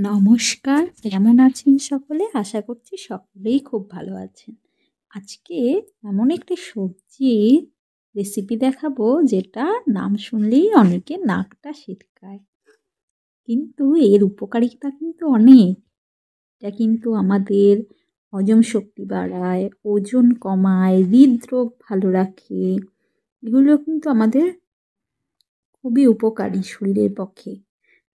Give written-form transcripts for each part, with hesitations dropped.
নমস্কার, কেমন আছেন সকলে? আশা করছি সকলেই খুব ভালো আছেন। আজকে এমন একটি সবজির রেসিপি দেখাবো যেটা নাম শুনলেই অনেকের নাকটা সিটকায়, কিন্তু এর উপকারিতা কিন্তু অনেক। এটা কিন্তু আমাদের হজম শক্তি বাড়ায়, ওজন কমায়, হৃদরোগ ভালো রাখে। এগুলো কিন্তু আমাদের খুবই উপকারী শরীরের পক্ষে।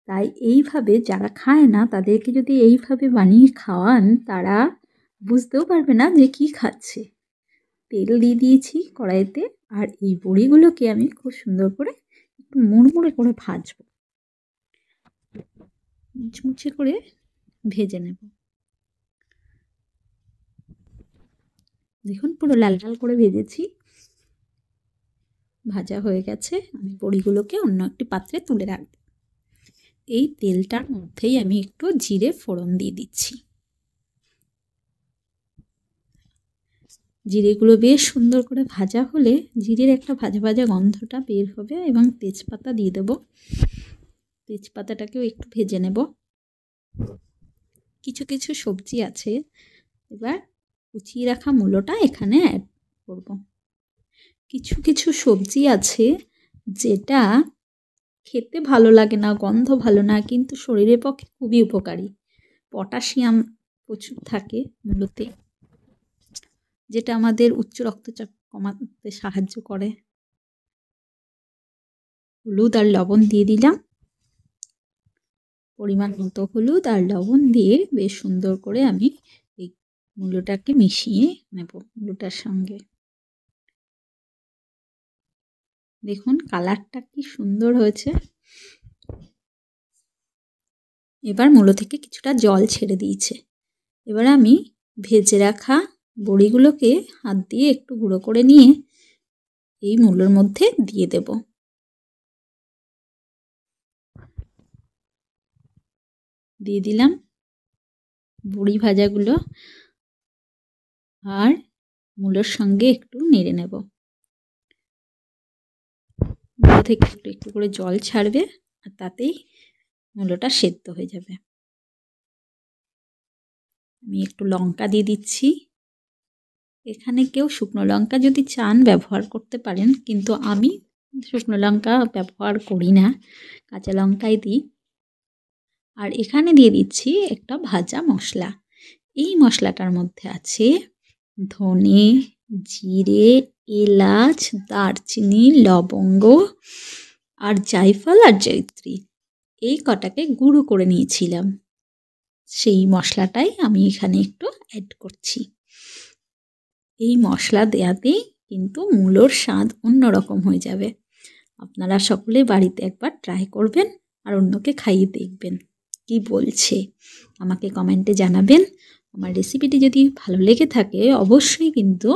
তাই এইভাবে যারা খায় না তাদেরকে যদি এইভাবে বানিয়ে খাওয়ান, তারা বুঝতেও পারবে না যে কি খাচ্ছে। তেল দিয়ে দিয়েছি কড়াইতে, আর এই বড়িগুলোকে আমি খুব সুন্দর করে একটু মুড়মুড়ে করে ভাজবো, মুচমুচে করে ভেজে নেব। দেখুন পুরো লাল লাল করে ভেজেছি, ভাজা হয়ে গেছে। আমি বড়িগুলোকে অন্য একটি পাত্রে তুলে রাখবো। এই তেলটার মধ্যেই আমি একটু জিরে ফোড়ন দিয়ে দিচ্ছি। জিরেগুলো বেশ সুন্দর করে ভাজা হলে জিরের একটা ভাজা ভাজা গন্ধটা বের হবে, এবং তেজপাতা দিয়ে দেব। তেজপাতাটাকেও একটু ভেজে নেব। কিছু কিছু সবজি আছে, এবার কুচিয়ে রাখা মূলোটা এখানে অ্যাড করব। কিছু কিছু সবজি আছে যেটা খেতে ভালো লাগে না, গন্ধ ভালো না, কিন্তু শরীরের পক্ষে খুবই উপকারী। পটাশিয়াম প্রচুর থাকে মূলোতে, যেটা আমাদের উচ্চ রক্তচাপ কমাতে সাহায্য করে। হলুদ আর লবণ দিয়ে দিলাম। পরিমাণ মতো হলুদ আর লবণ দিয়ে বেশ সুন্দর করে আমি এই মূলোটাকে মিশিয়ে নেব মূলোটার সঙ্গে। দেখুন কালারটা কি সুন্দর হয়েছে। এবার মূলো থেকে কিছুটা জল ছেড়ে দিয়েছে। এবার আমি ভেজে রাখা বড়িগুলোকে হাত দিয়ে একটু গুঁড়ো করে নিয়ে এই মূলোর মধ্যে দিয়ে দেব। দিয়ে দিলাম বড়ি ভাজাগুলো, আর মূলোর সঙ্গে একটু নেড়ে নেব। মূলো থেকে একটু একটু করে জল ছাড়বে, আর তাতেই মূলোটা সেদ্ধ হয়ে যাবে। আমি একটু লঙ্কা দিয়ে দিচ্ছি। এখানে কেউ শুকনো লঙ্কা যদি চান ব্যবহার করতে পারেন, কিন্তু আমি শুকনো লঙ্কা ব্যবহার করি না, কাঁচা লঙ্কাই দিই। আর এখানে দিয়ে দিচ্ছি একটা ভাজা মশলা। এই মশলাটার মধ্যে আছে ধনে, জিরে, এলাচ, দারচিনি, লবঙ্গ আর জায়ফল আর জয়িত্রী। এই কটাকে গুঁড়ো করে নিয়েছিলাম, সেই মশলাটাই আমি এখানে একটু অ্যাড করছি। এই মশলা দেওয়াতেই কিন্তু মূলোর স্বাদ অন্যরকম হয়ে যাবে। আপনারা সকলে বাড়িতে একবার ট্রাই করবেন, আর অন্যকে খাইয়ে দেখবেন কি বলছে আমাকে কমেন্টে জানাবেন। আমার রেসিপিটি যদি ভালো লেগে থাকে অবশ্যই কিন্তু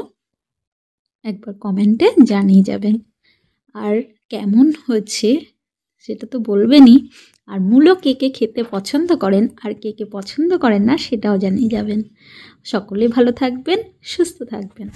একবার কমেন্টে জানিয়ে যাবেন। আর কেমন হয়েছে সেটা তো বলবেনই। আর মূলো কে কে খেতে পছন্দ করেন আর কে কে পছন্দ করেন না সেটাও জানিয়ে যাবেন। সকলে ভালো থাকবেন, সুস্থ থাকবেন।